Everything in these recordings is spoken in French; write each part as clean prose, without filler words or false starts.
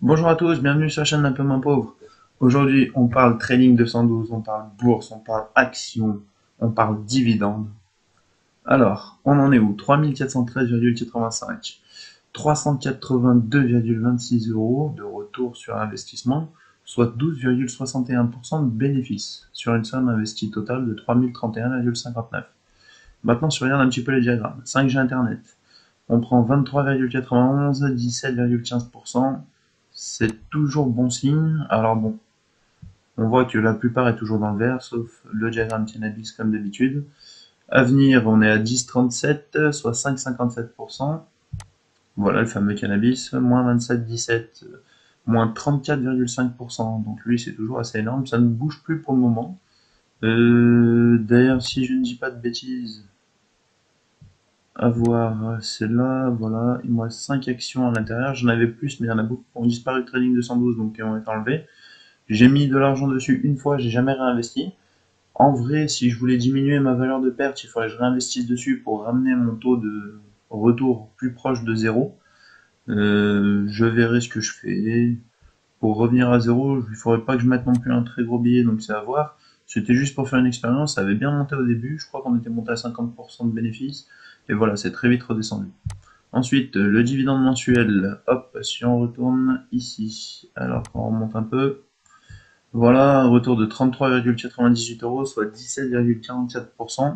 Bonjour à tous, bienvenue sur la chaîne d'un peu moins pauvre. Aujourd'hui, on parle trading 212, on parle bourse, on parle action, on parle dividende. Alors, on en est où? 3413,85, 382,26 euros de retour sur investissement, soit 12,61% de bénéfice sur une somme investie totale de 3031,59. Maintenant, si on regarde un petit peu les diagrammes, 5G Internet, on prend 23,91, 17,15%. C'est toujours bon signe. Alors bon, on voit que la plupart est toujours dans le vert, sauf le diagramme cannabis comme d'habitude. Avenir, on est à 10,37, soit 5,57%. Voilà le fameux cannabis, moins 27,17, moins 34,5%. Donc lui, c'est toujours assez énorme. Ça ne bouge plus pour le moment. D'ailleurs, si je ne dis pas de bêtises, à voir, c'est là, voilà, il me reste 5 actions à l'intérieur, j'en avais plus, mais il y en a beaucoup qui ont disparu de Trading 212, donc qui ont été enlevés. J'ai mis de l'argent dessus une fois, j'ai jamais réinvesti. En vrai, si je voulais diminuer ma valeur de perte, il faudrait que je réinvestisse dessus pour ramener mon taux de retour plus proche de zéro. Je verrai ce que je fais. Pour revenir à zéro, il faudrait pas que je mette non plus un très gros billet, donc c'est à voir. C'était juste pour faire une expérience, ça avait bien monté au début, je crois qu'on était monté à 50% de bénéfices, et voilà, c'est très vite redescendu. Ensuite, le dividende mensuel, hop, si on retourne ici, alors qu'on remonte un peu, voilà, un retour de 33,98 euros, soit 17,44%.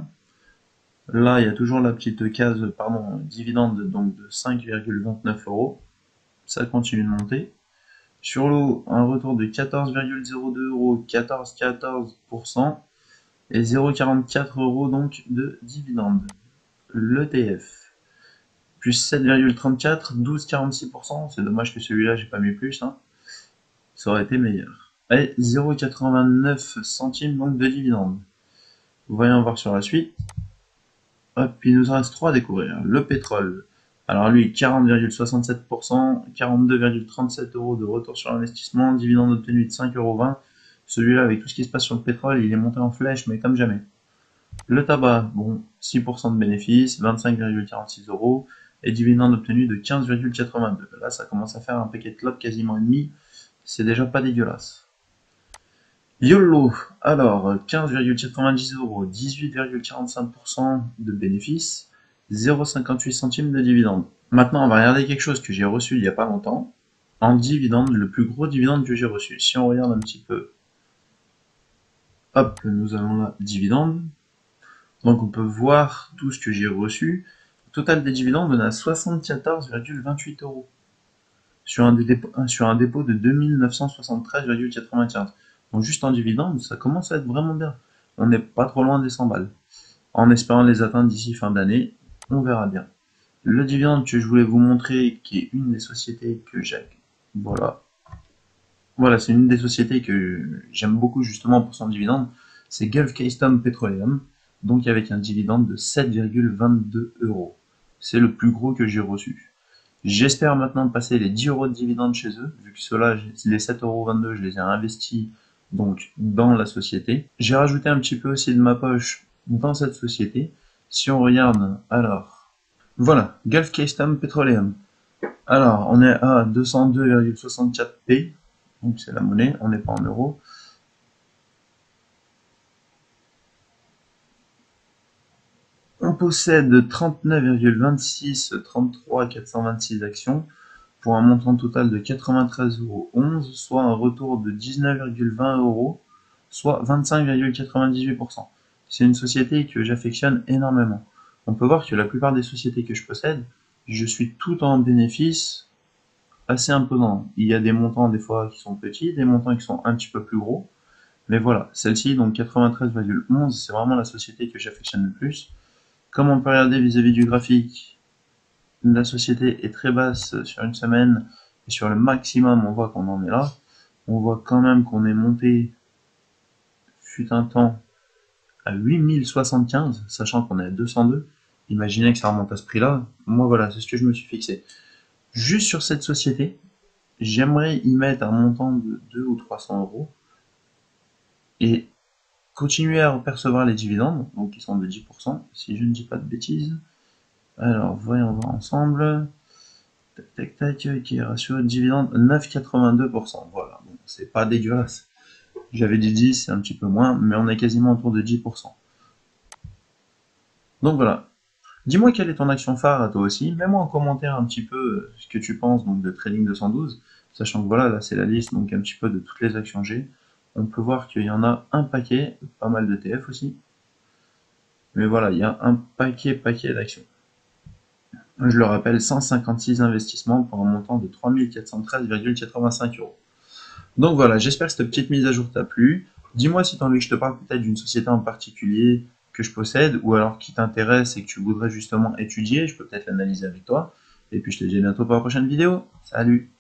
Là, il y a toujours la petite case, pardon, dividende donc de 5,29 euros. Ça continue de monter. Sur l'eau, un retour de 14,02 euros, 14,14% et 0,44 euros donc de dividende. L'ETF, plus 7,34, 12,46%. C'est dommage que celui-là, j'ai pas mis plus, hein. Ça aurait été meilleur. Et 0,89 centimes donc de dividende. Voyons voir sur la suite. Hop, il nous en reste 3 à découvrir. Le pétrole. Alors lui, 40,67%, 42,37 euros de retour sur investissement, dividende obtenu de 5,20 €. Celui-là, avec tout ce qui se passe sur le pétrole, il est monté en flèche, mais comme jamais. Le tabac, bon, 6% de bénéfice, 25,46 euros, et dividende obtenu de 15,82. Là, ça commence à faire un paquet de clopes quasiment ennemi. C'est déjà pas dégueulasse. YOLO, alors 15,90 euros, 18,45% de bénéfice, 0,58 centimes de dividende. Maintenant, on va regarder quelque chose que j'ai reçu il n'y a pas longtemps. En dividende, le plus gros dividende que j'ai reçu. Si on regarde un petit peu, hop, nous allons là, dividende. Donc on peut voir tout ce que j'ai reçu. Le total des dividendes, on a 74,28 euros sur un dépôt de 2973,95. Donc juste en dividende, ça commence à être vraiment bien. On n'est pas trop loin des 100 balles. En espérant les atteindre d'ici fin d'année, on verra bien. Le dividende que je voulais vous montrer, qui est une des sociétés que j'ai. Voilà. Voilà, c'est une des sociétés que j'aime beaucoup justement pour son dividende. C'est Gulf Keystone Petroleum, donc avec un dividende de 7,22 euros. C'est le plus gros que j'ai reçu. J'espère maintenant passer les 10 euros de dividendes chez eux, vu que ceux-là, les 7,22 €, je les ai investis donc dans la société. J'ai rajouté un petit peu aussi de ma poche dans cette société. Si on regarde, alors, voilà, Gulf Keystone Petroleum. Alors, on est à 202,64 P, donc c'est la monnaie, on n'est pas en euros. On possède 39,26, 33 426 actions pour un montant total de 93,11 €, soit un retour de 19,20 €, soit 25,98%. C'est une société que j'affectionne énormément. On peut voir que la plupart des sociétés que je possède, je suis tout en bénéfice assez imposant. Il y a des montants des fois qui sont petits, des montants qui sont un petit peu plus gros. Mais voilà, celle-ci, donc 93,11, c'est vraiment la société que j'affectionne le plus. Comme on peut regarder vis-à-vis du graphique, la société est très basse sur une semaine, et sur le maximum, on voit qu'on en est là. On voit quand même qu'on est monté, fut un temps, à 8075, sachant qu'on est à 202. Imaginez que ça remonte à ce prix-là. Moi, voilà, c'est ce que je me suis fixé. Juste sur cette société, j'aimerais y mettre un montant de 200 ou 300 euros et continuer à percevoir les dividendes, donc qui sont de 10%, si je ne dis pas de bêtises. Alors, voyons voir ensemble. Tac, tac, tac, ok, ratio de dividende 9,82%. Voilà, bon, c'est pas dégueulasse. J'avais dit 10, c'est un petit peu moins, mais on est quasiment autour de 10%. Donc voilà. Dis-moi quelle est ton action phare à toi aussi. Mets-moi en commentaire un petit peu ce que tu penses donc, de Trading 212, sachant que voilà, là c'est la liste donc un petit peu de toutes les actions que j'ai. On peut voir qu'il y en a un paquet, pas mal de TF aussi. Mais voilà, il y a un paquet d'actions. Je le rappelle, 156 investissements pour un montant de 3413,85 euros. Donc voilà, j'espère que cette petite mise à jour t'a plu. Dis-moi si tu as envie que je te parle peut-être d'une société en particulier que je possède, ou alors qui t'intéresse et que tu voudrais justement étudier, je peux peut-être l'analyser avec toi. Et puis je te dis à bientôt pour la prochaine vidéo. Salut!